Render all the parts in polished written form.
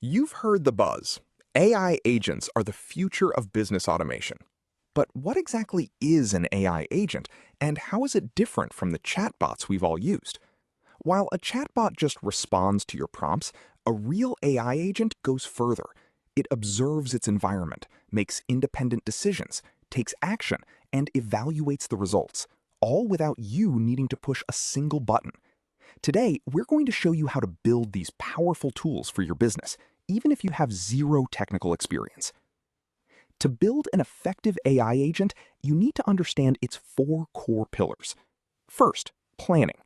You've heard the buzz. AI agents are the future of business automation. But what exactly is an AI agent, and how is it different from the chatbots we've all used? While a chatbot just responds to your prompts, a real AI agent goes further. It observes its environment, makes independent decisions, takes action, and evaluates the results, all without you needing to push a single button. Today, we're going to show you how to build these powerful tools for your business, even if you have zero technical experience. To build an effective AI agent, you need to understand its four core pillars. First, planning.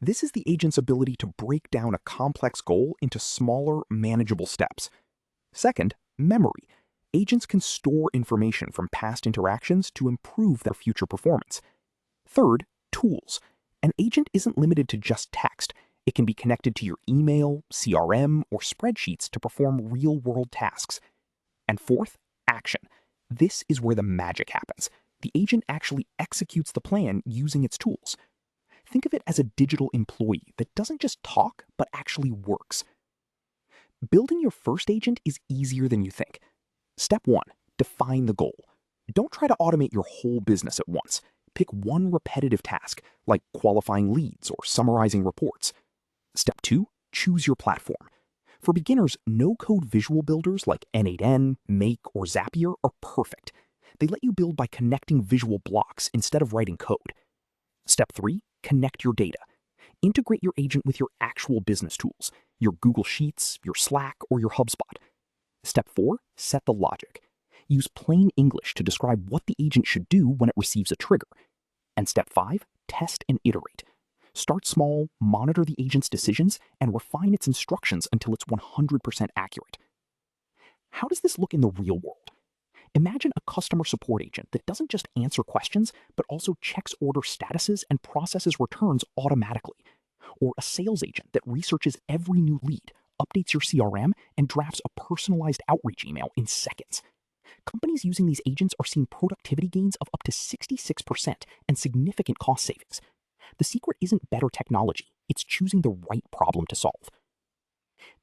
This is the agent's ability to break down a complex goal into smaller, manageable steps. Second, memory. Agents can store information from past interactions to improve their future performance. Third, tools. An agent isn't limited to just text. It can be connected to your email, CRM, or spreadsheets to perform real-world tasks. And fourth, action. This is where the magic happens. The agent actually executes the plan using its tools. Think of it as a digital employee that doesn't just talk, but actually works. Building your first agent is easier than you think. Step 1. Define the goal. Don't try to automate your whole business at once. Pick one repetitive task, like qualifying leads or summarizing reports. Step 2. Choose your platform. For beginners, no-code visual builders like N8N, Make, or Zapier are perfect. They let you build by connecting visual blocks instead of writing code. Step 3. Connect your data. Integrate your agent with your actual business tools, your Google Sheets, your Slack, or your HubSpot. Step 4. Set the logic. Use plain English to describe what the agent should do when it receives a trigger. And step 5. Test and iterate. Start small, monitor the agent's decisions, and refine its instructions until it's 100% accurate. How does this look in the real world? Imagine a customer support agent that doesn't just answer questions, but also checks order statuses and processes returns automatically. Or a sales agent that researches every new lead, updates your CRM, and drafts a personalized outreach email in seconds. Companies using these agents are seeing productivity gains of up to 66% and significant cost savings. The secret isn't better technology, it's choosing the right problem to solve.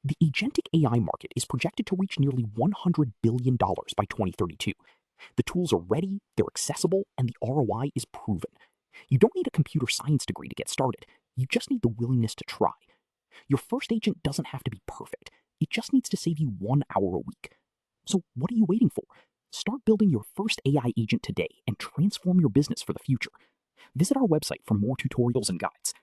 The agentic AI market is projected to reach nearly $100 billion by 2032. The tools are ready, they're accessible, and the ROI is proven. You don't need a computer science degree to get started. You just need the willingness to try. Your first agent doesn't have to be perfect. It just needs to save you 1 hour a week. So what are you waiting for? Start building your first AI agent today and transform your business for the future. Visit our website for more tutorials and guides.